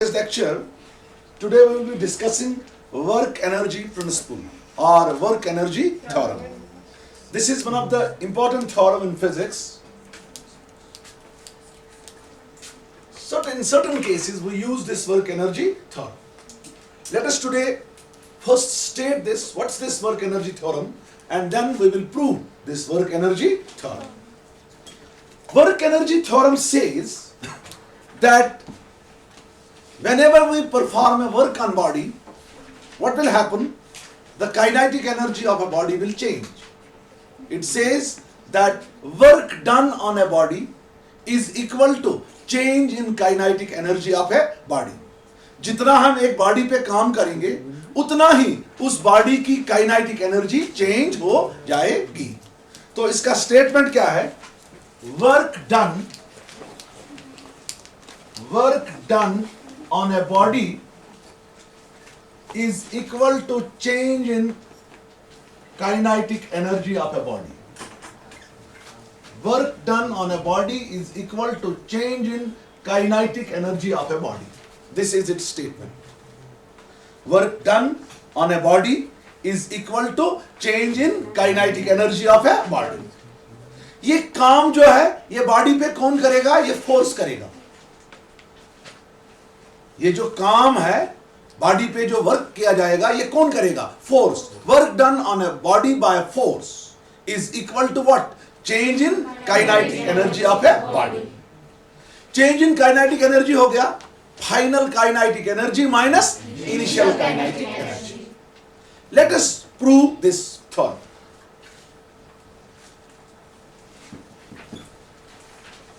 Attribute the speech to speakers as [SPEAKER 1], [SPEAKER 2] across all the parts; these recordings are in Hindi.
[SPEAKER 1] today's lecture, today we will be discussing work energy principle or work energy theorem. This is one of the important theorem in physics. So in certain cases we use this work energy theorem. Let us today first state this, what's this work energy theorem, and then we will prove this work energy theorem. Work energy theorem says that whenever we perform a work on body, what will happen? The kinetic energy of a body will change. It says that work done on a body is equal to change in kinetic energy of a body. जितना हम एक बॉडी पे काम करेंगे उतना ही उस बॉडी की काइनेटिक एनर्जी चेंज हो जाएगी. तो इसका स्टेटमेंट क्या है? Work done on a body is equal to change in kinetic energy of a body. Work done on a body is equal to change in kinetic energy of a body. This is its statement. Work done on a body is equal to change in kinetic energy of a body. ये काम जो है ये बॉडी पे कौन करेगा? ये फोर्स करेगा. ये जो काम है बॉडी पे जो वर्क किया जाएगा ये कौन करेगा? Force. Work done on a body by force is equal to what? Change in kinetic energy of a body. Change in kinetic energy हो गया final kinetic energy minus initial kinetic energy. Let us prove this thought.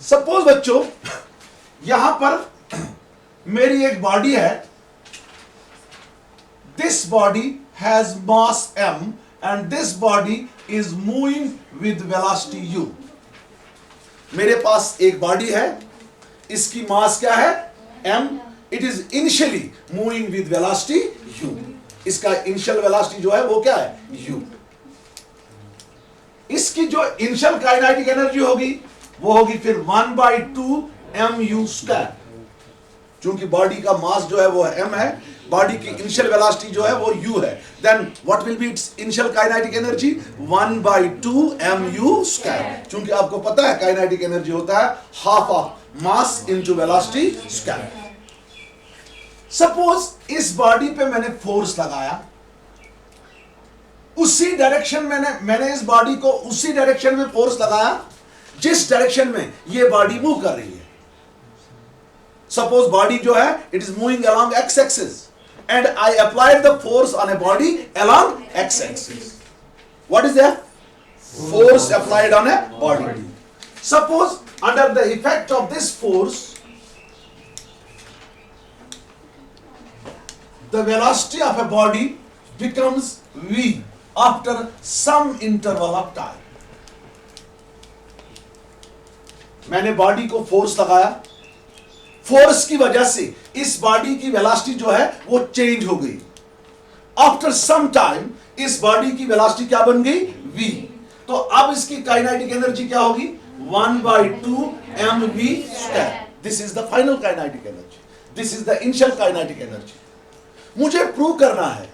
[SPEAKER 1] Suppose बच्चों यहां पर मेरी एक बॉडी है. This body has mass m and this body is moving with velocity u. मेरे पास एक बॉडी है, इसकी मास क्या है? m. It is initially moving with velocity u. इसका इनिशियल वेलोसिटी जो है वो क्या है? u. इसकी जो इनिशियल काइनेटिक एनर्जी होगी वो होगी फिर 1/2 mu स्क्वायर. चूंकि बॉडी का मास जो है वो m है, बॉडी की इनिशियल वेलोसिटी जो है वो u है. Then what will be its initial kinetic energy? 1/2 mu square. चूंकि आपको पता है काइनेटिक एनर्जी होता है half of mass into velocity square. Suppose इस बॉडी पे मैंने फोर्स लगाया, उसी डायरेक्शन मैंने इस बॉडी को उसी डायरेक्शन में फोर्स लगाया जिस डायरेक्शन में ये बॉडी मूव कर रही है. सपोज बॉडी जो है it is moving along x axis and I applied the force on a body along x-axis. What is that? Force applied on a body. Suppose under the effect of this force, the velocity of a body becomes v after some interval of time. मैंने बॉडी को फोर्स लगाया, फोर्स की वजह से इस बॉडी की वेलोसिटी जो है वो चेंज हो गई. आफ्टर सम टाइम इस बॉडी की वेलोसिटी क्या बन गई? v. तो अब इसकी काइनेटिक एनर्जी क्या होगी? 1/2 mv square. This is the final kinetic energy. This is the initial kinetic energy. मुझे प्रूव करना है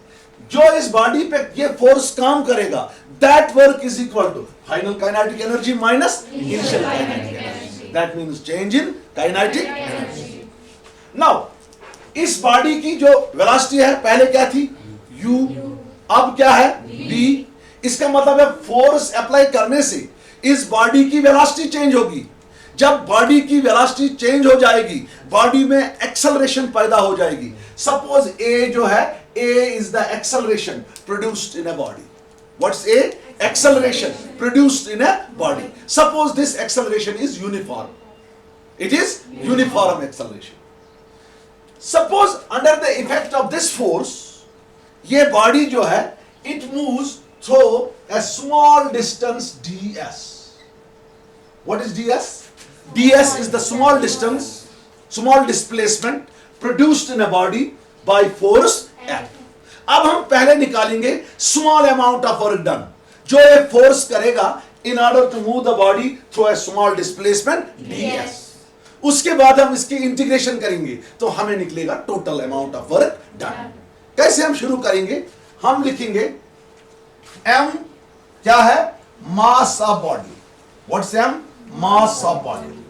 [SPEAKER 1] जो इस बॉडी पे ये फोर्स काम करेगा that work is equal to final kinetic energy minus initial kinetic energy. That means change in kinetic energy. Now इस बॉडी की जो वेलोसिटी है पहले क्या थी? u. अब क्या है? v. इसका मतलब है फोर्स अप्लाई करने से इस बॉडी की वेलोसिटी चेंज होगी. जब बॉडी की वेलोसिटी चेंज हो जाएगी बॉडी में एक्सेलरेशन पैदा हो जाएगी. सपोज a जो है a is the acceleration produced in a body. What's a? Acceleration produced in a body. Suppose this acceleration is uniform. It is uniform acceleration. Suppose under the effect of this force, ये body जो है it moves through a small distance ds. What is ds? ds is the small distance, small displacement produced in a body by force F. अब हम पहले निकालेंगे small amount of work done. जो ये फोर्स करेगा in order to move the body through a small displacement ds. उसके बाद हम इसकी इंटीग्रेशन करेंगे तो हमें निकलेगा total amount of work done. कैसे हम शुरू करेंगे? हम लिखेंगे m क्या है? Mass of body. What's m? Mass of body.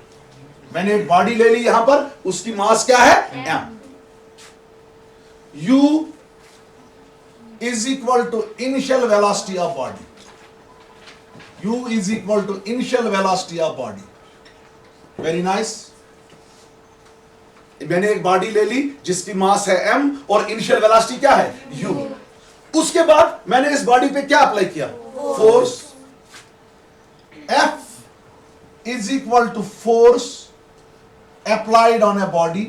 [SPEAKER 1] मैंने एक बॉडी ले ली यहां पर, उसकी मास क्या है? m। u is equal to initial velocity of body. u is equal to initial velocity of body. Very nice. मैंने एक बॉडी ले ली जिसकी मास है m और इनिशियल वेलोसिटी क्या है? u। उसके बाद मैंने इस बॉडी पे क्या अप्लाई किया? Force. F is equal to force applied on a body.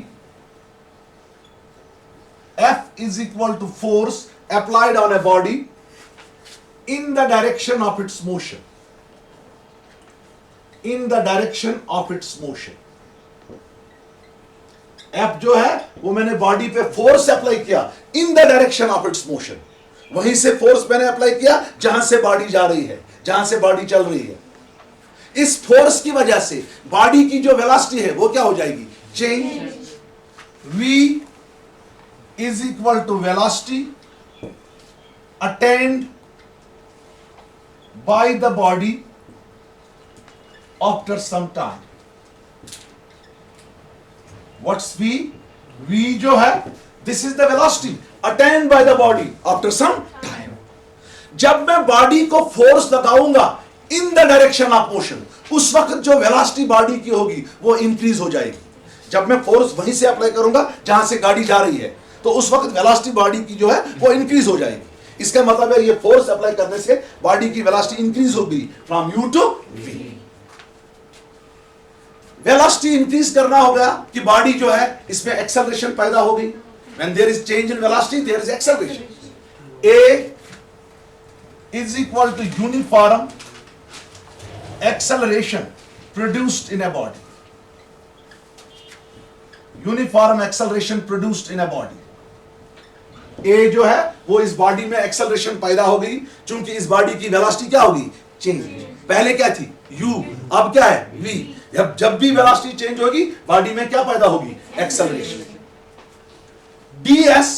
[SPEAKER 1] F is equal to force applied on a body in the direction of its motion. In the direction of its motion. F जो है वो मैंने बॉडी पे फोर्स अप्लाई किया in the direction of its motion. वहीं से फोर्स मैंने अप्लाई किया जहां से बॉडी जा रही है, जहां से बॉडी चल रही है। इस फोर्स की वजह से बॉडी की जो वेलोसिटी है वो क्या हो जाएगी? Change. v is equal to velocity attained by the body after some time. What's v? v जो है, this is the velocity attained by the body after some time. जब मैं बॉडी को फोर्स लगाऊंगा in the direction of motion, उस वक्त जो वेलोसिटी बॉडी की होगी वो इंक्रीज हो जाएगी। जब मैं फोर्स वहीं से अप्लाई करूंगा जहां से गाड़ी जा रही है, तो उस वक्त वेलोसिटी बॉडी की जो है वो इंक्रीज हो जाएगी। इसका मतलब है ये फोर्स अप्लाई करने से बॉडी की वेलोसिटी इंक्रीज हो गई from u to v। Velocity increase करना होगा कि बॉडी जो है इसमें एक्सेलरेशन पैदा हो गई। When there is change in velocity, there is acceleration. A is equal to uniform acceleration produced in a body. Uniform acceleration produced in a body. A जो है वो इस बॉडी में एक्सेलरेशन पैदा हो गई क्योंकि इस बॉडी की वेलोसिटी क्या होगी? चेंज। पहले क्या थी? u, अब क्या है? v। जब भी वेलोसिटी चेंज होगी बॉडी में क्या पैदा होगी? Acceleration. ds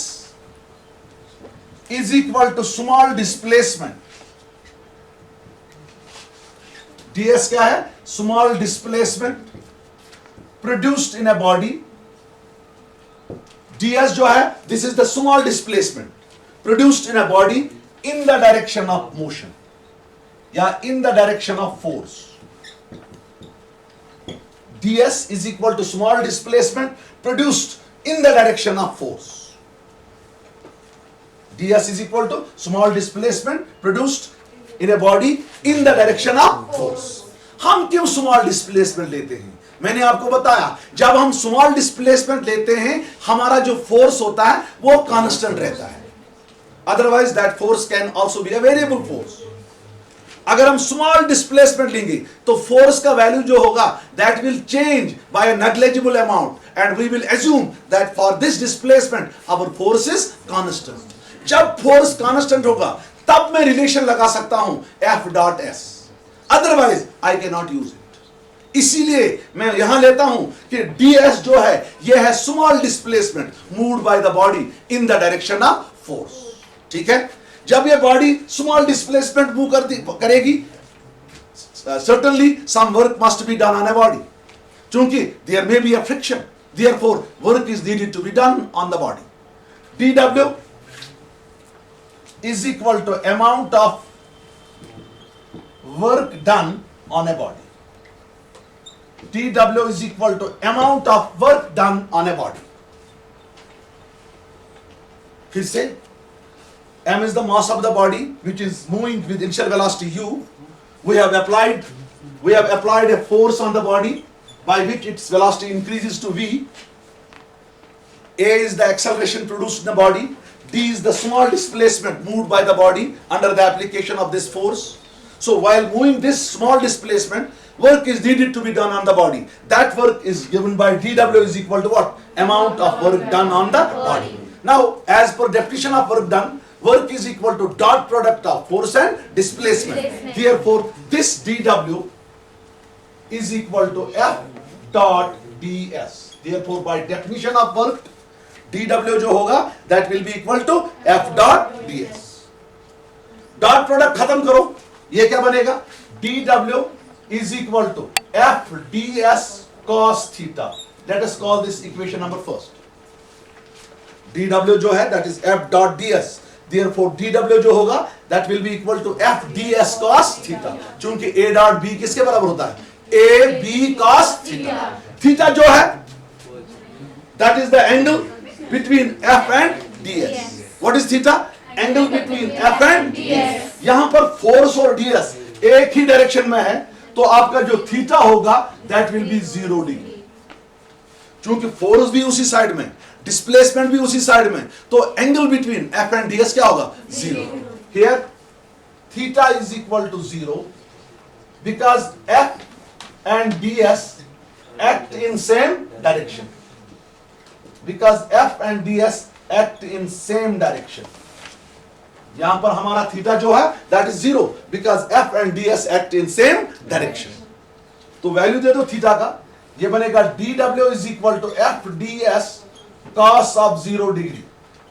[SPEAKER 1] is equal to small displacement. ds क्या है? Small displacement produced in a body. ds जो है, this is the small displacement produced in a body in the direction of motion या in the direction of force. ds is equal to small displacement produced in the direction of force. ds is equal to small displacement produced in a body in the direction of force. हम क्यों small displacement लेते हैं? मैंने आपको बताया, जब हम स्मॉल डिस्प्लेसमेंट लेते हैं हमारा जो फोर्स होता है वो कांस्टेंट रहता है। Otherwise that force can also be a variable force. अगर हम स्मॉल डिस्प्लेसमेंट लेंगे तो फोर्स का वैल्यू जो होगा that will change by a negligible amount and we will assume that for this displacement our force is constant. जब फोर्स कांस्टेंट होगा तब मैं रिलेशन लगा सकता हूं F dot S, otherwise I can not use it. इसीलिए मैं यहां लेता हूं कि ds जो है यह है small displacement moved by the body in the direction of force. ठीक है, जब ये बॉडी स्मॉल डिस्प्लेसमेंट मूव करेगी certainly some work must be done on a body, क्योंकि there may be a friction, therefore work is needed to be done on the body. dw is equal to amount of work done on a body. dw is equal to amount of work done on a body. फिर से m is the mass of the body which is moving with initial velocity u. We have applied a force on the body by which its velocity increases to v. A is the acceleration produced in the body. D is the small displacement moved by the body under the application of this force. So while moving this small displacement, work is needed to be done on the body. That work is given by dw is equal to what? Amount of work done on the body. Now, as per definition of work done, work is equal to dot product of force and displacement. Therefore, this dw is equal to F dot ds. Therefore by definition of work dw जो होगा that will be equal to f dot ds. Dot product खत्म करो, ये क्या बनेगा? dw is equal to f ds cos theta. Let us call this equation number first. dw जो है that is f dot ds. Therefore dw जो होगा that will be equal to f ds cos theta. चूंकि a dot b किसके बराबर होता है? a b cos theta. Theta जो है that is the angle between f and ds. What is theta? Angle between f and ds. यहां पर फोर्स और ds एक ही डायरेक्शन में है, तो आपका जो थीटा होगा that will be 0 डिग्री. चूंकि फोर्स भी उसी साइड में, डिस्प्लेसमेंट भी उसी साइड में, तो angle between f and ds क्या होगा? 0. Here theta is equal to 0 because f and ds act in same direction. Because f and ds act in same direction. यहां पर हमारा थीटा जो है that is 0 because f and ds act in same direction. तो वैल्यू दे दो थीटा का, ये बनेगा dw is equal to f ds cos of 0 degree.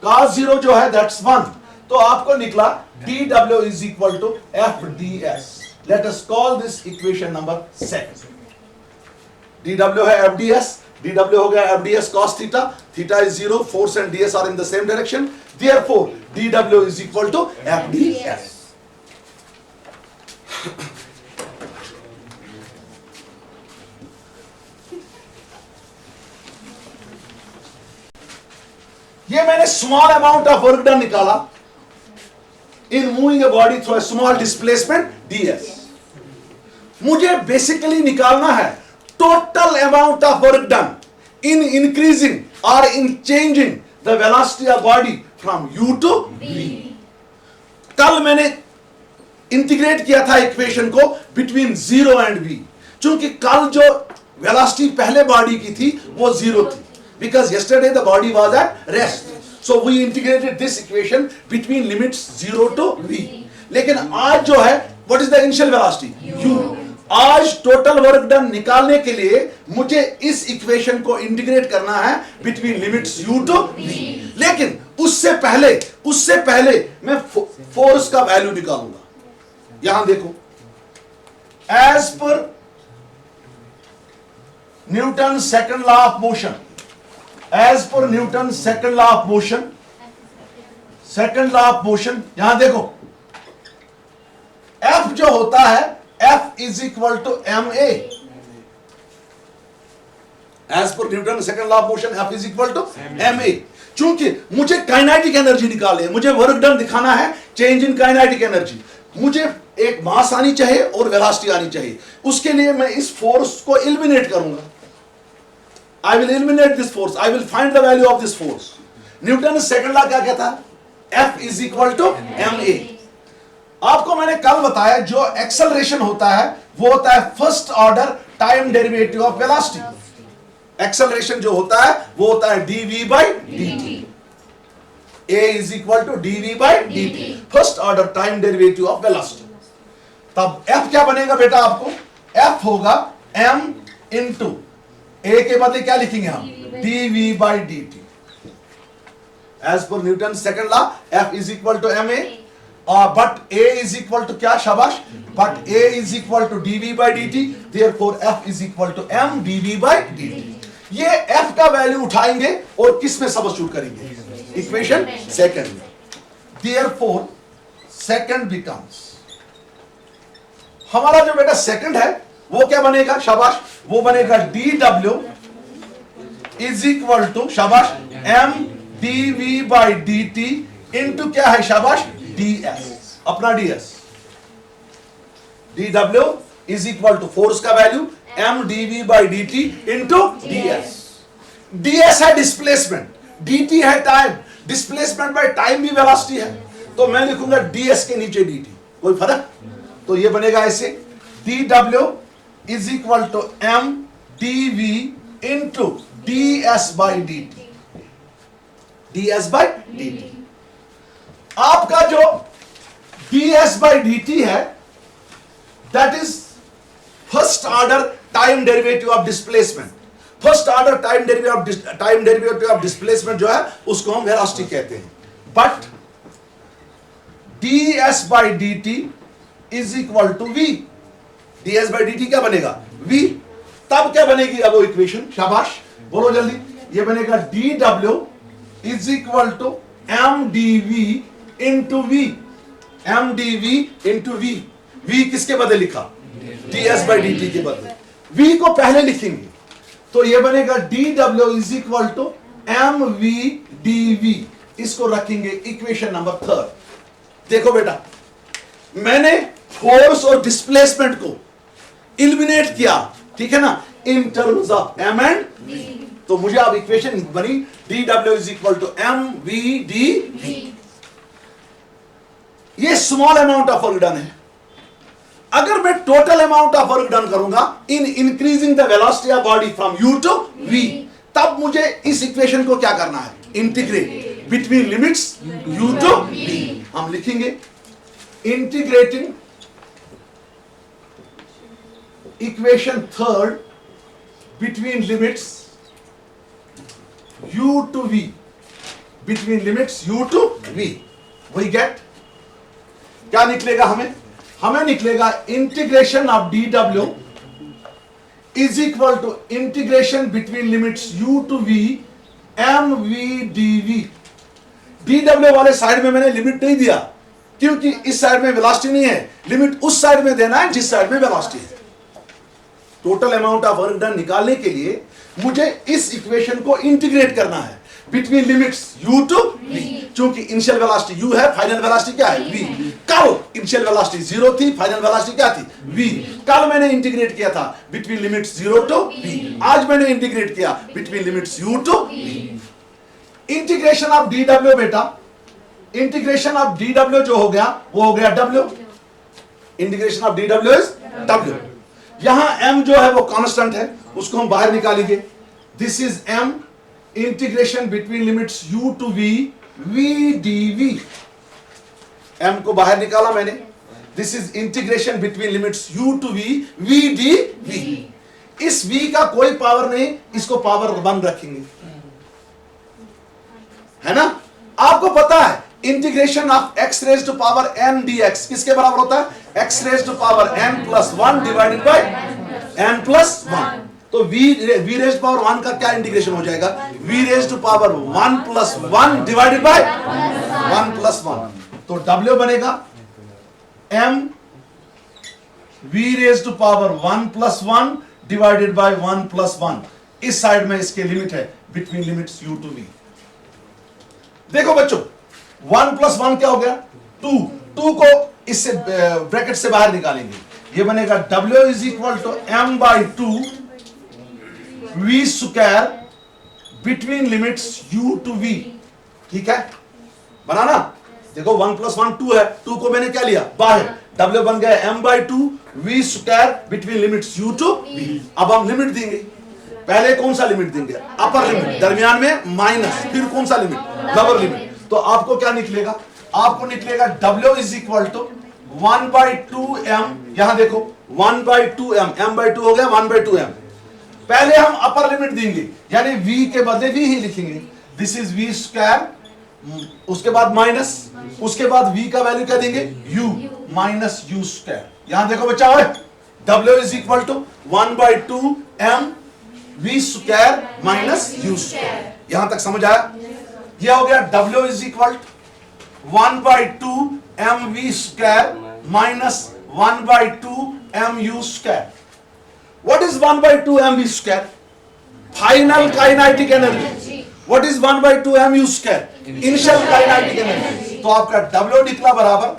[SPEAKER 1] cos 0 जो है that's 1, तो आपको निकला dw is equal to f ds. Let us call this equation number 2. dw है f ds, dw हो गया f ds cos theta. Theta is 0, force and ds are in the same direction. Therefore dw is equal to f ds. ये मैंने small amount of work done निकाला in moving a body through a small displacement ds. मुझे बेसिकली निकालना है total amount of work done in increasing or in changing the velocity of body from u to v. कल मैंने इंटीग्रेट किया था इक्वेशन को बिटवीन 0 एंड v. चूंकि कल जो वेलोसिटी पहले बॉडी की थी वो 0 थी, because yesterday the body was at rest, so we integrated this equation between limits 0 to v. लेकिन आज जो है what is the initial velocity? u. आज टोटल वर्क डन निकालने के लिए मुझे इस इक्वेशन को इंटीग्रेट करना है between limits u to v. लेकिन उससे पहले मैं फोर्स का वैल्यू निकालूंगा. यहां देखो, एज पर Newton second law of motion, as पर Newton second law of motion, second law of motion, यहां देखो F जो होता है F is equal to ma. As per Newton's second law of motion, F is equal to ma. चूंकि मुझे काइनेटिक एनर्जी निकालनी है, मुझे वर्क डन दिखाना है, चेंज इन काइनेटिक एनर्जी, मुझे एक मास आनी चाहिए और वेलोसिटी आनी चाहिए. उसके लिए मैं इस फोर्स को एलिमिनेट करूंगा. I will eliminate this force. I will find the value of this force. Newton second law क्या कहता है? F is equal to ma. आपको मैंने कल बताया जो एक्सेलरेशन होता है वो होता है first order time derivative of velocity. Acceleration जो होता है वो होता है dv by dt. a is equal to dv by dt, first order time derivative of velocity. तब f क्या बनेगा बेटा? आपको f होगा m into a के बदले क्या लिखेंगे हम? dv by dt. As per Newton's second law, f is equal to ma. But a is equal to क्या? शाबाश. But a is equal to dv by dt. Therefore f is equal to m dv by dt. ये f का वैल्यू उठाएंगे और किस में सब्स्टिट्यूट करेंगे? इक्वेशन सेकंड में. Therefore second becomes, हमारा जो बेटा सेकंड है वो क्या बनेगा? शाबाश. वो बनेगा dw is equal to शाबाश m dv by dt into क्या है? शाबाश ds. अपना ds. dw is equal to force का value m dv by dt into ds. ds है डिस्प्लेसमेंट, dt है टाइम. डिस्प्लेसमेंट बाय टाइम भी वेलोसिटी है, तो मैं लिखूंगा ds के नीचे dt. कोई फर्क? तो ये बनेगा ऐसे dw is equal to m dv into ds by dt. ds by dt. आपका जो ds by dt है that is first order time derivative of displacement. First order time derivative of displacement जो है उसको हम वेलोसिटी कहते हैं। But ds by D T is equal to v। ds by D T क्या बनेगा? v। तब क्या बनेगी अब वो इक्वेशन? शाबाश, बोलो जल्दी। ये बनेगा dw is equal to mdv into v। mdv into v। v किसके बदले लिखा? ds बाई डी टी के बदले। v को पहले लिखेंगे तो ये बनेगा dw is equal to mv dv। इसको रखेंगे इक्वेशन नंबर 3। देखो बेटा, मैंने फोर्स और डिस्प्लेसमेंट को इलिमिनेट किया, ठीक है ना, in terms of m and v। तो मुझे अब इक्वेशन बनी dw is equal to mv dv। ये small amount of work done है। अगर मैं total amount of work done करूंगा in increasing the velocity of body from u to v, तब मुझे इस इक्वेशन को क्या करना है? Integrate between limits u to v। हम लिखेंगे integrating equation 3 between limits u to v, between limits u to v। We get क्या निकलेगा? हमें निकलेगा integration of dw is equal to integration between limits u to v mv dv। dw वाले साइड में मैंने लिमिट नहीं दिया क्योंकि इस साइड में वेलोसिटी नहीं है, लिमिट उस साइड में देना है जिस साइड में वेलोसिटी है। Total amount of work done निकालने के लिए मुझे इस इक्वेशन को इंटीग्रेट करना है between limits u to v। क्योंकि इनिशियल वेलोसिटी u है, फाइनल वेलोसिटी क्या है? v। कल इनिशियल वेलोसिटी 0 थी, फाइनल वेलोसिटी क्या थी? v। कल मैंने इंटीग्रेट किया था बिटवीन लिमिट्स 0 टू v। आज मैंने इंटीग्रेट किया between limits u to v। Integration of dw बेटा, इंटीग्रेशन ऑफ dw जो हो गया वो हो गया w। Integration of dw is w। यहां m जो है वो कांस्टेंट है, उसको हम बाहर निकालेंगे। This is m integration between limits u to v v dv। m को बाहर निकाला मैंने। This is integration between limits u to v v dv। इस v का कोई पावर नहीं, इसको पावर 1 रखेंगे, है ना। आपको पता है integration of x raise to power n dx किसके बराबर होता है? x raise to power n plus 1 divided by n plus 1। तो v रेज टू पावर 1 का क्या इंटीग्रेशन हो जाएगा? v raise to power 1 plus 1 divided by 1 plus 1। तो w बनेगा m v raise to power 1 plus 1 divided by 1 plus 1। इस साइड में इसके लिमिट है between limits u to v। देखो बच्चों, 1 प्लस 1 क्या हो गया? 2। 2 को इससे ब्रैकेट से बाहर निकालेंगे, ये बनेगा w is equal to m by 2 v square between limits u to v। ठीक है, बनाना। देखो 1 प्लस 1 2 है, 2 को मैंने क्या लिया? बाहर। w बन गया m by 2 v square between limits u to v। अब हम लिमिट देंगे। पहले कौन सा लिमिट देंगे? अपर लिमिट, दरमियान में माइनस, फिर कौन सा लिमिट? Lower limit. तो आपको क्या निकलेगा? आपको निकलेगा w is equal to 1 by 2m। यहां देखो 1 बाई 2m, m बाई 2 हो गया 1 बाई 2m। पहले हम अपर लिमिट देंगे, यानी v के बदले v ही लिखेंगे। दिस इज v स्क्वायर, उसके बाद माइनस, उसके बाद v का वैल्यू क्या देंगे? u minus u square. यहां देखो बच्चा, w is equal to 1 by 2m v square minus u square. यहां तक समझ आया? यह हो गया w is equal 1 by 2 m v square minus 1 by 2 m u square. What is 1 by 2 m v square? Final kinetic energy. What is 1 by 2 m u square? Initial kinetic energy. तो आपका w निकला बराबर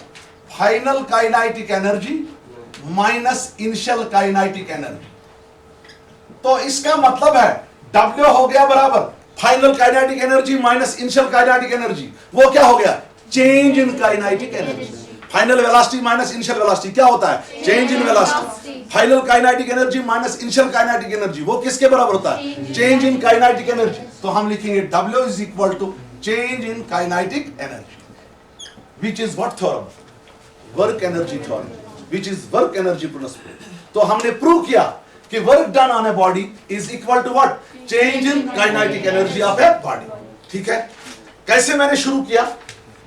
[SPEAKER 1] final kinetic energy minus initial kinetic energy. तो इसका मतलब है W हो गया बराबर final kinetic energy minus initial kinetic energy. वो क्या हो गया? Change in kinetic energy. Final velocity minus initial velocity क्या होता है? Change in velocity. Final kinetic energy minus initial kinetic energy वो किसके बराबर होता है? Change in kinetic energy. तो हम लिखेंगे W is equal to change in kinetic energy, which is what theorem? Work energy theorem, which is work energy principle. तो हमने प्रूव किया कि work done on a body is equal to what, change in kinetic energy of a body. ठीक है, कैसे मैंने शुरू किया?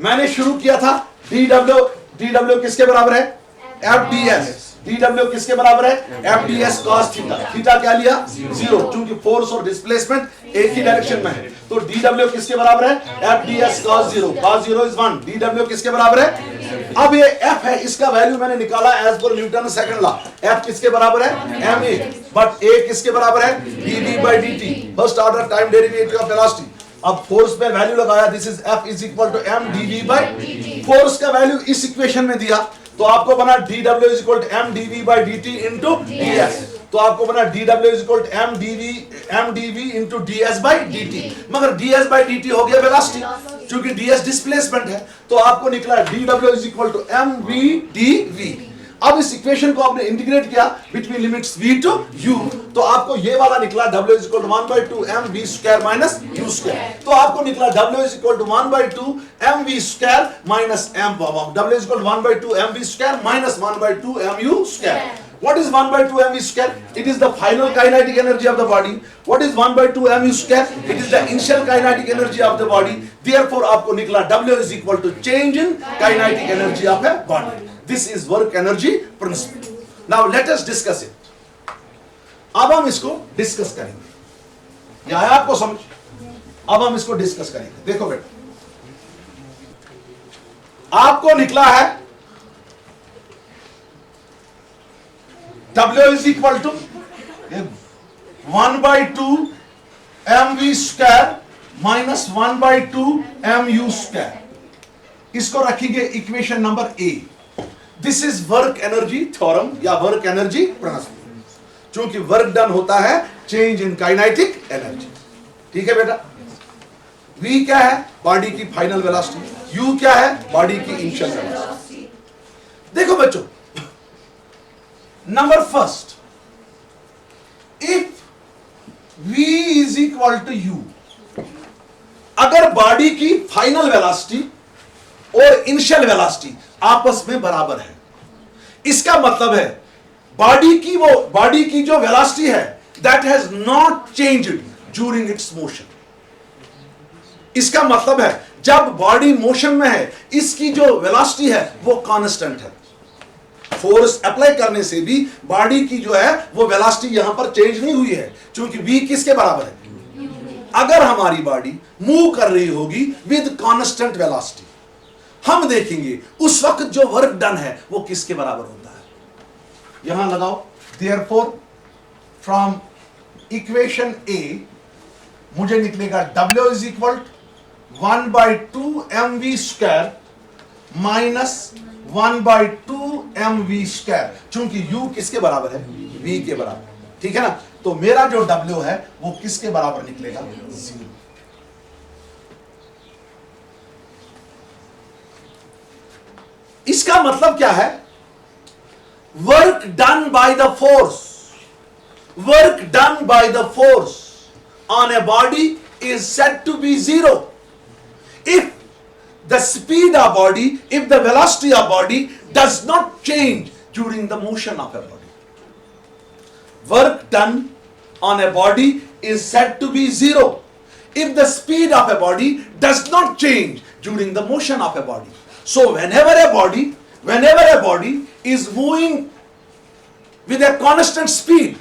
[SPEAKER 1] मैंने शुरू किया था dw किसके बराबर है, fds। dw किसके बराबर है, fds cos थीटा। थीटा क्या लिया, 0, क्योंकि फोर्स और डिस्प्लेसमेंट एक ही डायरेक्शन में है। तो dw किसके बराबर है, fds cos 0। cos 0 is 1। dw किसके बराबर है, अब ये f है, इसका वैल्यू मैंने निकाला एज पर न्यूटन सेकंड लॉ। f किसके बराबर है, ma, बट a किसके बराबर है, dv by dt, first order time derivative of velocity. अब फोर्स पे वैल्यू लगाया, this is F is equal to m dv by force का वैल्यू इस इक्वेशन में दिया, तो आपको बना dw is equal to m dv by dt into ds। तो आपको बना dw is equal to m dv into ds by dt, मगर ds बाय dt हो गया वेलोसिटी, क्योंकि ds डिस्प्लेसमेंट है, तो आपको निकला dw is equal to mv dv। अब इस इक्वेशन को आपने इंटीग्रेट किया between limits v to u, तो आपको ये वाला निकला w is equal to 1/2 mv square minus u square. तो आपको निकला w is equal to 1/2 mv square minus m, w is equal to 1/2 mv square minus 1/2 mu square. What is 1/2 mv square? It is the final kinetic energy of the body. What is 1/2 mu square? It is the initial kinetic energy of the body. Therefore, आपको निकला W is equal to change in kinetic energy of a body. This is work energy principle. Now let us discuss it. अब हम इसको डिस्कस करेंगे। यह है आपको समझ? अब हम इसको डिस्कस करेंगे। देखो बेटा, आपको निकला है W is equal to 1/2 mv square minus 1/2 mu square. इसको रखेंगे equation number A. This is work energy theorem या वर्क एनर्जी प्रिंसिपल, क्योंकि वर्क डन होता है चेंज इन काइनेटिक एनर्जी। ठीक है बेटा, V क्या है, बॉडी की फाइनल वेलोसिटी, U क्या है, बॉडी की इनिशियल वेलोसिटी। देखो बच्चों, number first, if V is equal to U, अगर बॉडी की फाइनल वेलोसिटी और इनिशियल वेलोसिटी आपस में बराबर है, इसका मतलब है बॉडी की जो वेलोसिटी है that has not changed during its motion. इसका मतलब है जब बॉडी मोशन में है, इसकी जो वेलोसिटी है वो कांस्टेंट है। फोर्स अप्लाई करने से भी बॉडी की जो है वो वेलोसिटी यहां पर चेंज नहीं हुई है, क्योंकि V किसके बराबर है। अगर हमारी बॉडी मूव कर रही होगी विद कांस्टेंट वेलोसिटी, हम देखेंगे उस वक्त जो वर्क डन है वो किसके बराबर होता है। यहां लगाओ, देयरफॉर फ्रॉम इक्वेशन ए मुझे निकलेगा W is equal 1/2 mv square minus 1/2 mv square, चूंकि U किसके बराबर है, V के बराबर। ठीक है ना, तो मेरा जो W है वो किसके बराबर निकलेगा, 0। इसका मतलब क्या है, work done by the force on a body is said to be 0 if the speed of body, if the velocity of body does not change during the motion of a body. Work done on a body is said to be 0 if the speed of a body does not change during the motion of a body. So whenever a body is moving with a constant speed,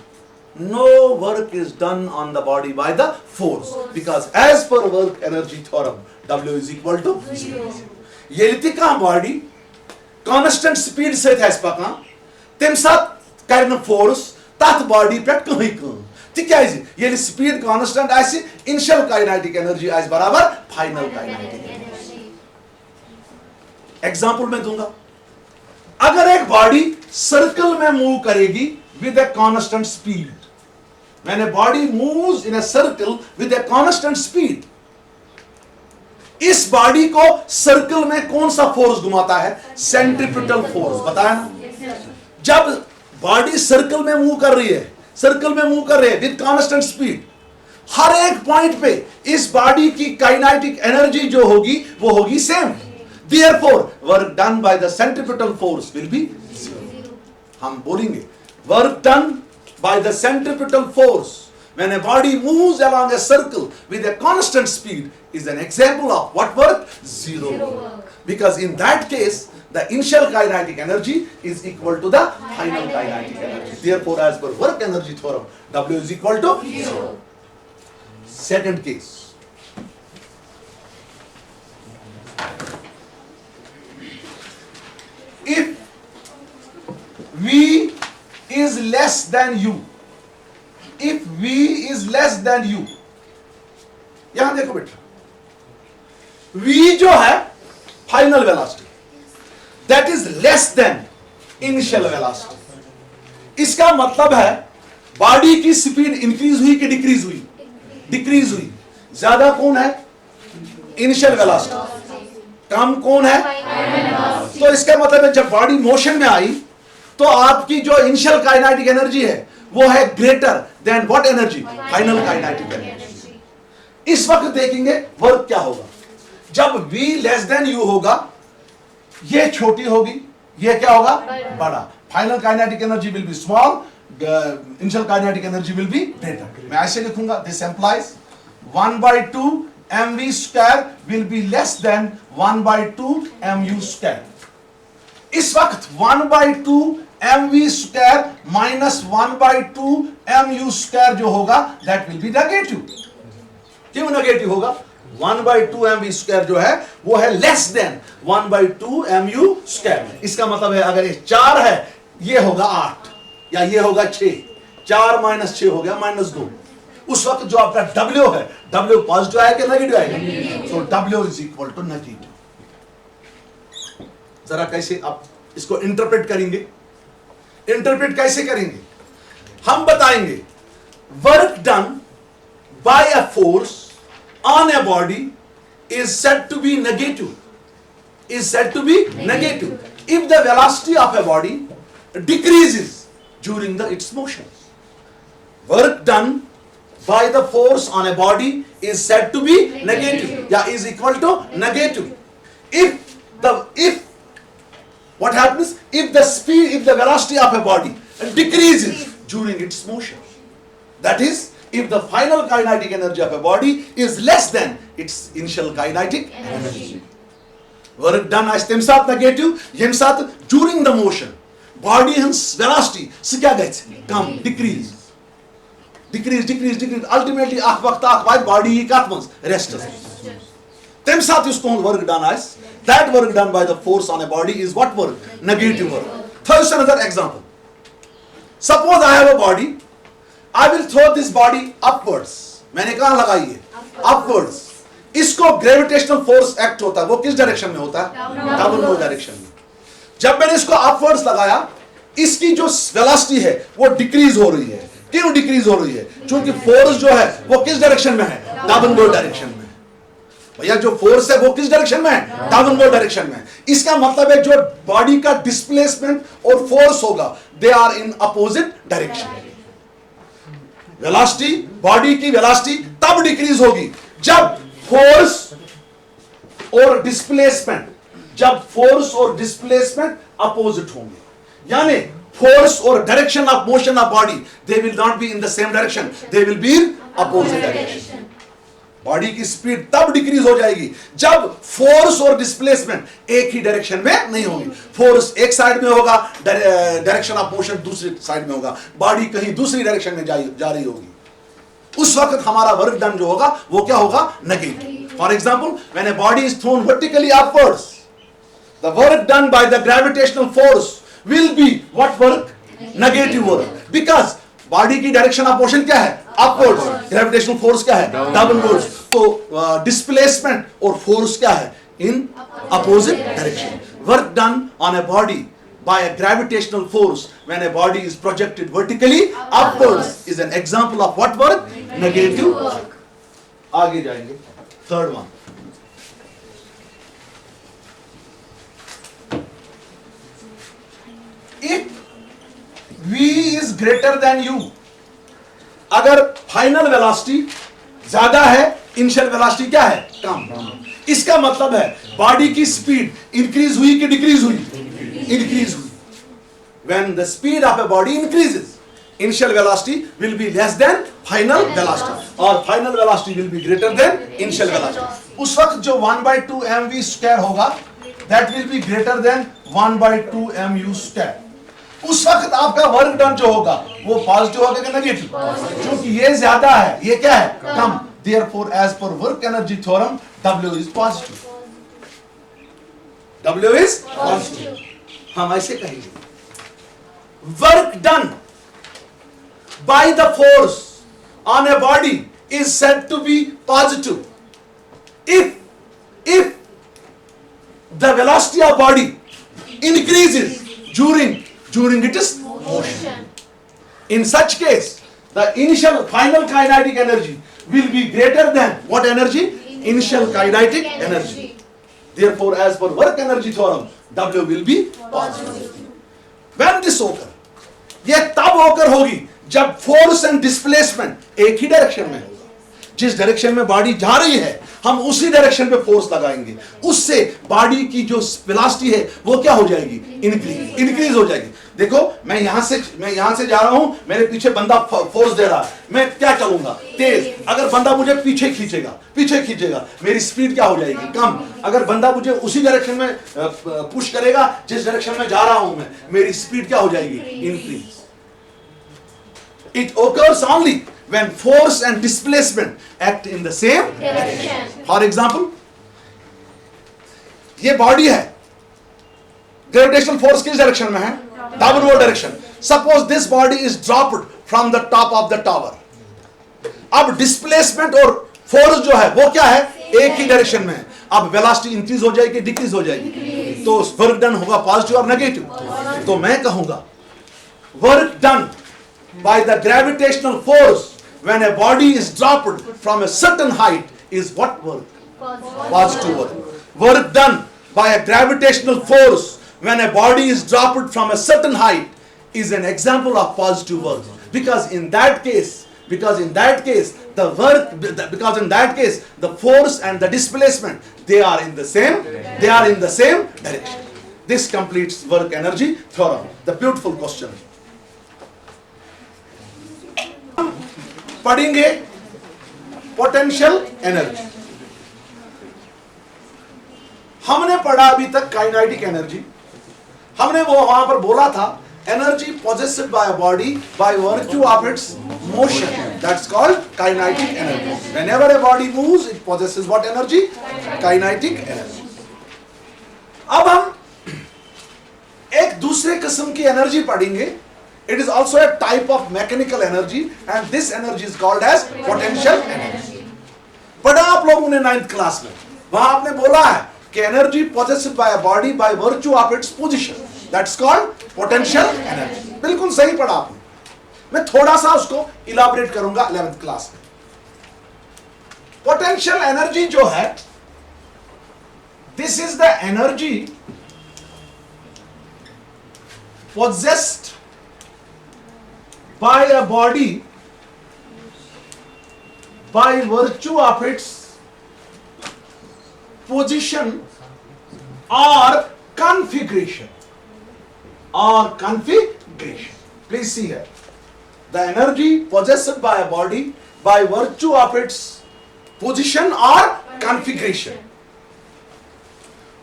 [SPEAKER 1] no work is done on the body by the force, because as per work energy theorem W is equal to 0. Yeliti ka body constant speed se thas paka tem sat karna force tat body pet kahi ka tikayz yeli speed constant aise initial kinetic energy as barabar final kinetic energy। Example मैं दूंगा, अगर एक बॉडी सर्कल में मूव करेगी with a constant speed, when a body moves in a circle with a constant speed, इस बॉडी को सर्कल में कौन सा फोर्स घुमाता है, सेंट्रीपिटल फोर्स, बताया ना। जब बॉडी सर्कल में मूव कर रही है विद कांस्टेंट स्पीड, हर एक पॉइंट पे इस बॉडी की काइनेटिक एनर्जी जो होगी वो होगी same. Therefore, work done by the centripetal force will be 0. हम बोलेंगे work done by the centripetal force when a body moves along a circle with a constant speed is an example of what work? Zero work. Because in that case, the initial kinetic energy is equal to the final kinetic energy. Therefore, as per work energy theorem, W is equal to 0. Second case. If V is less than U, if V is less than U, यहां देखो बेटा, V जो है final velocity, that is less than initial velocity. इसका मतलब है बॉडी की स्पीड इंक्रीज हुई कि डिक्रीज हुई? डिक्रीज हुई. ज्यादा कौन है? Initial velocity. कम कौन है? तो इसका मतलब है जब बॉडी मोशन में आई तो आपकी जो इनिशियल काइनेटिक एनर्जी है वो है greater than what energy? Final kinetic energy. इस वक्त देखेंगे वर्क क्या होगा. जब V लेस देन U होगा, ये छोटी होगी, ये क्या होगा? बड़ा. Final kinetic energy will be small, initial kinetic energy will be greater. मैं ऐसे लिखूंगा, this implies 1/2 mv square will be less than 1/2 mu square. इस वक्त 1/2 mv square minus 1/2 mu square जो होगा that will be negative. क्यों नेगेटिव होगा? 1/2 mv square जो है वो है less than 1/2 mu square. इसका मतलब है अगर ये 4 है, ये होगा 8 या ये होगा 6. 4 - 6 हो गया -2. उस वक्त जो आपका W है, W पॉजिटिव आएगा कि नेगेटिव आएगा? So W is equal to negative. जरा कैसे आप इसको इंटरप्रेट करेंगे? इंटरप्रेट कैसे करेंगे? हम बताएंगे work done bye a force on a body is said to be negative. Is said to be negative if the velocity of a body decreases during its motion. Work done by the force on a body is said to be negative. Yeah, is equal to negative. If what happens? If the velocity of a body decreases during its motion, that is, if the final kinetic energy of a body is less than its initial kinetic energy. Work done as tem saat negative, yem saat during the motion body his velocity se kya gaye? Come, decrease. Ultimately akh waqt akh vai body kat mans rest. Tem saat usko work done as that work done by the force on a body is what work? Negative work. First another example. Suppose I have a body, I will throw this body upwards. मैंने कहाँ लगाई है? Upwards. इसको ग्रेविटेशनल फोर्स एक्ट होता है, वो किस डायरेक्शन में होता है? डाउनवर्ड डायरेक्शन में. जब मैंने इसको अपवर्ड्स लगाया, इसकी जो वेलोसिटी है वो डिक्रीज हो रही है. क्यों डिक्रीज हो रही है? क्योंकि फोर्स जो है वो किस डायरेक्शन में है? डाउनवर्ड डायरेक्शन में. भैया जो फोर्स है वो किस डायरेक्शन में है? डाउनवर्ड डायरेक्शन में. इसका मतलब है जो बॉडी का डिस्प्लेसमेंट और फोर्स होगा, they are in opposite direction. Velocity, body की वेलोसिटी तब डिक्रीज होगी जब फोर्स और डिस्प्लेसमेंट अपोजिट होंगे. यानी फोर्स और direction of motion of body, they will not be in the same direction, they will be in opposite direction. Body की स्पीड तब डिक्रीज हो जाएगी जब फोर्स और डिस्प्लेसमेंट एक ही डायरेक्शन में नहीं होंगे. फोर्स एक साइड में होगा, डायरेक्शन ऑफ मोशन दूसरी साइड में होगा, बॉडी कहीं दूसरी डायरेक्शन में जा रही होगी. उस वक्त हमारा वर्क डन जो होगा वो क्या होगा? Negative. For example, when a body is thrown vertically upwards, the work done by the gravitational force will be what work? Negative work. Because body की डायरेक्शन ऑफ मोशन क्या है? अपवर्ड्स. ग्रेविटेशनल फोर्स क्या है? डाउनवर्ड्स. तो डिस्प्लेसमेंट और फोर्स क्या है? इन opposite direction. Work done on a body by a gravitational force when a body is projected vertically upwards is an example of what work? Negative work. आगे जाएंगे. Third one. If V is greater than U, अगर फाइनल वेलोसिटी ज्यादा है, इनिशियल वेलोसिटी क्या है? कम. इसका मतलब है बॉडी की स्पीड इंक्रीज हुई कि डिक्रीज हुई? Increase हुई. When the speed of a body increases, initial velocity will be less than final velocity और final velocity will be greater than initial velocity. उस वक्त जो 1/2 mv square होगा that will be greater than 1/2 mu square. उस वक्त आपका वर्क डन जो होगा वो पॉजिटिव होगा कि नेगेटिव? क्योंकि ये ज्यादा है, ये क्या है? कम. Therefore, as per work energy theorem, W is positive. W is positive. हम ऐसे कहेंगे. Work done by the force on a body is said to be positive if the velocity of body increases during its motion. In such case, the initial final kinetic energy will be greater than what energy? Initial kinetic energy. Therefore, as per work energy theorem, W will be positive. When this occur, ये तब occur होगी जब फोर्स एंड डिस्प्लेसमेंट एक ही डायरेक्शन में होगा. जिस डायरेक्शन में बॉडी जा रही है हम उसी डायरेक्शन पे फोर्स लगाएंगे, उससे बॉडी की जो वेलोसिटी है वो क्या हो जाएगी? इंक्रीज हो जाएगी. देखो मैं यहां से जा रहा हूं, मेरे पीछे बंदा फोर्स दे रहा है, मैं क्या चलूंगा? तेज. अगर बंदा मुझे पीछे खींचेगा मेरी स्पीड क्या हो जाएगी? कम. अगर बंदा मुझे उसी डायरेक्शन में पुश करेगा जिस डायरेक्शन में जा रहा हूं मैं, मेरी स्पीड क्या हो जाएगी? Increase. It occurs only when force and displacement act in the same direction. For example, ये बॉडी है, ग्रेविटेशनल फोर्स किस डायरेक्शन में है? Downward direction. Suppose this body is dropped from the top of the tower. अब डिस्प्लेसमेंट और फोर्स जो है वो क्या है? एक ही डायरेक्शन में है. अब वेलोसिटी इंक्रीज हो जाएगी, डिक्रीज हो जाएगी. तो वर्क डन होगा पॉजिटिव और नेगेटिव. तो मैं कहूंगा work done by the gravitational force when a body is dropped from a certain height is what work? Positive work. Work done by a gravitational force when a body is dropped from a certain height is an example of positive work, because in that case the force and the displacement they are in the same direction. This completes work energy theorem. The beautiful question. पढ़ेंगे पोटेंशियल एनर्जी. हमने पढ़ा अभी तक काइनेटिक एनर्जी. हमने वो वहां पर बोला था energy possessed by a body by virtue of its motion, that's called kinetic energy. Whenever a body moves it possesses what energy? Kinetic energy. अब हम एक दूसरे किस्म की एनर्जी पढ़ेंगे. It is also a type of mechanical energy and this energy is called as potential energy. पढ़ा आप लोगों ने 9th क्लास में, वहां आपने बोला है कि energy possessed by a body by virtue of its position, that's called potential energy. बिल्कुल सही पढ़ा आपने. मैं थोड़ा सा उसको इलाबरेट करूंगा 11th क्लास में. पोटेंशियल एनर्जी जो है, this is the energy possessed by a body by virtue of its position or configuration. Please see here. The energy possessed by a body by virtue of its position or configuration.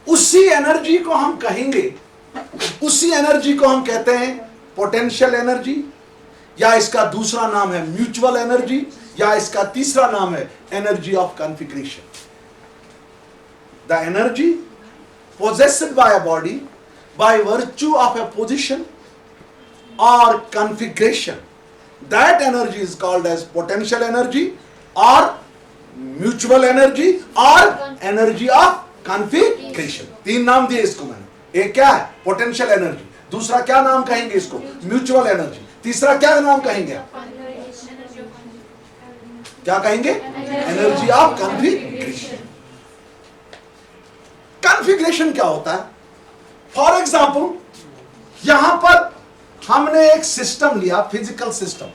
[SPEAKER 1] उसी एनर्जी को हम कहेंगे, उसी एनर्जी को हम कहते हैं पोटेंशियल एनर्जी, या इसका दूसरा नाम है म्यूचुअल एनर्जी, या इसका तीसरा नाम है energy of configuration. The energy possessed by a body by virtue of a position or configuration, that energy is called as potential energy or mutual energy or energy of configuration. 3 नाम दिए इसको मैंने. एक क्या है? Potential energy. दूसरा क्या नाम कहेंगे इसको? Mutual energy. तीसरा क्या नाम कहेंगे? क्या कहेंगे? Energy of configuration. कॉन्फिगरेशन क्या होता है? फॉर एग्जाम्पल यहां पर हमने एक सिस्टम लिया, फिजिकल सिस्टम.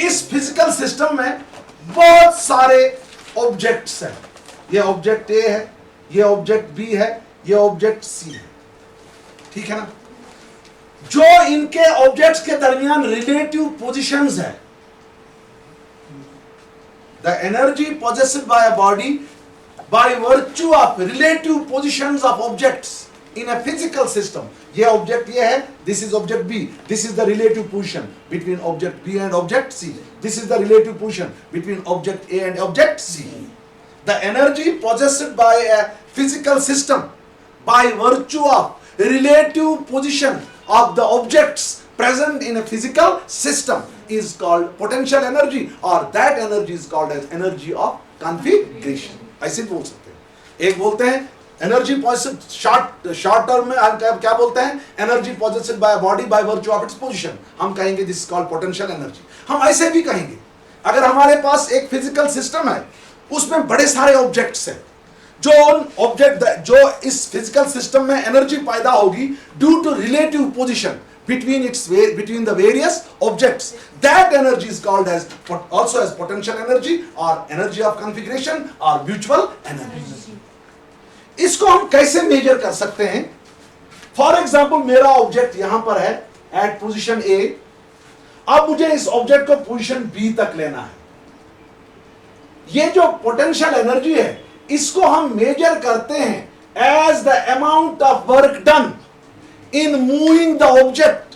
[SPEAKER 1] इस फिजिकल सिस्टम में बहुत सारे ऑब्जेक्ट्स हैं. ये ऑब्जेक्ट ए है, ये ऑब्जेक्ट बी है, ये ऑब्जेक्ट सी है. ठीक है ना? जो इनके ऑब्जेक्ट्स के दरमियान रिलेटिव पोजीशंस है, the energy possessed by a body by virtue of relative positions of objects in a physical system. ये ऑब्जेक्ट ये है, this is object B, this is the relative position between object B and object C, this is the relative position between object A and object C. The energy possessed by a physical system by virtue of relative position of the objects present in a physical system is called potential energy, or that energy is called as energy of configuration. ऐसे बोल सकते हैं। एक बोलते हैं एनर्जी पॉजिटिव, शॉर्ट टर्म में हम क्या बोलते हैं, energy positive by body by virtue of its position, हम कहेंगे this is called potential energy. हम ऐसे भी कहेंगे अगर हमारे पास एक फिजिकल सिस्टम है, उसमें बड़े सारे ऑब्जेक्ट्स हैं, जो इस फिजिकल सिस्टम में एनर्जी पैदा होगी due to relative position between the various objects, that energy is called as also as potential energy or energy of configuration or mutual energy. इसको हम कैसे मेजर कर सकते हैं? फॉर एग्जाम्पल मेरा ऑब्जेक्ट यहां पर है एट पोजीशन A, अब मुझे इस ऑब्जेक्ट को पोजीशन B तक लेना है। ये जो पोटेंशियल एनर्जी है इसको हम मेजर करते हैं as the amount of work done in moving the object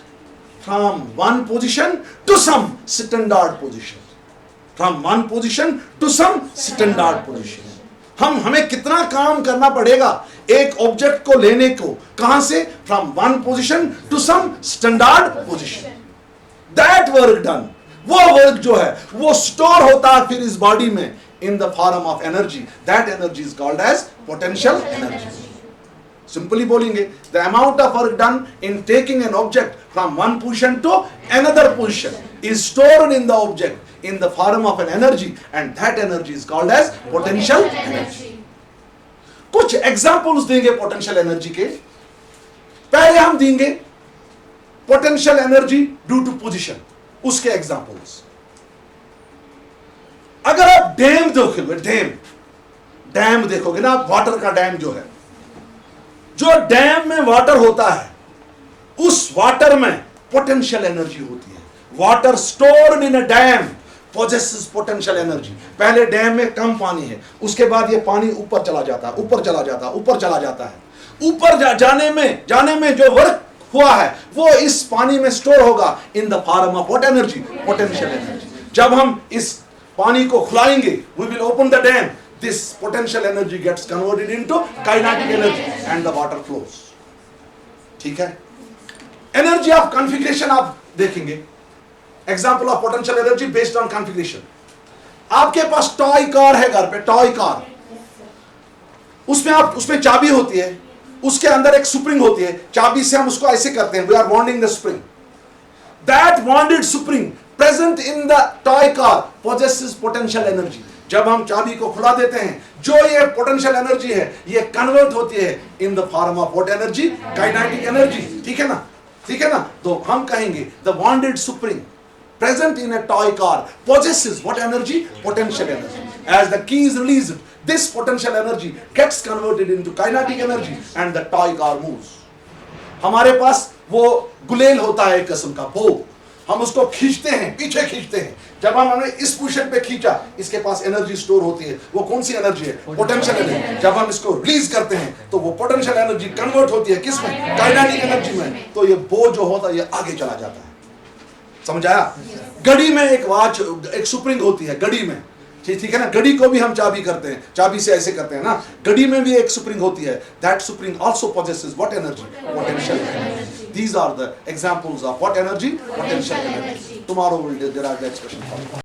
[SPEAKER 1] from one position to some standard position, from one position to some standard position. हमें कितना काम करना पड़ेगा एक ऑब्जेक्ट को लेने को, कहां से, from one position to some standard position. That work done, वो वर्क जो है वो स्टोर होता है फिर इस बॉडी में in the form of energy. That energy is called as potential energy. Simply बोलेंगे the amount of work done in taking an object from one position to another position is stored in the object in the form of an energy, and that energy is called as potential energy. कुछ एग्जांपल्स देंगे पोटेंशियल एनर्जी के। पहले हम देंगे potential energy due to position, उसके एग्जांपल्स। अगर आप डैम देखोगे, डैम देखोगे ना, वाटर का डैम जो है, जो डैम में वाटर होता है उस वाटर में पोटेंशियल एनर्जी होती है। Water stored in a dam possesses potential energy. पहले डैम में कम पानी है, उसके बाद ये पानी ऊपर चला जाता है, ऊपर चला जाता है, ऊपर चला जाता है। ऊपर जाने में जो वर्क हुआ है वो इस पानी में स्टोर होगा in the form of what energy, potential energy. जब हम इस पानी को खुलाएंगे, we will open the dam, this potential energy gets converted into kinetic energy and the water flows. ठीक है। एनर्जी ऑफ कॉन्फ़िगरेशन आप देखेंगे, example of potential energy based on configuration. आपके पास टॉय कार है घर पे, टॉय कार, उसमें चाबी होती है, उसके अंदर एक स्प्रिंग होती है, चाबी से हम उसको ऐसे करते हैं, we are wounding the spring. That wounded spring present in the toy car possesses potential energy. जब हम चाबी को खुला देते हैं, जो ये पोटेंशियल एनर्जी है ये कन्वर्ट होती है इन the form of what energy, kinetic energy. ठीक है ना, ठीक है ना। तो हम कहेंगे the bounded spring present in a toy car possesses what energy, potential energy. As the key is released, this potential energy gets converted into kinetic energy and the toy car moves. हमारे पास वो गुलेल होता है एक किस्म का, वो हम उसको खींचते हैं, पीछे खींचते हैं। जब हमने इस पोजीशन पे खींचा, इसके पास एनर्जी स्टोर होती है। वो कौन सी एनर्जी है, पोटेंशियल एनर्जी। जब हम इसको रिलीज करते हैं तो वो पोटेंशियल एनर्जी कन्वर्ट होती है किसमें, काइनेटिक एनर्जी में। तो ये बो जो होता है ये आगे चला जाता है। समझ आया? घड़ी में एक स्प्रिंग होती है, घड़ी में, ठीक है ना। घड़ी को भी हम चाबी करते हैं, चाबी से ऐसे करते हैं ना। घड़ी में भी एक स्प्रिंग होती है। That spring also possesses what energy, potential energy. These are the examples of what energy, potential energy. Tomorrow we'll derive the expression.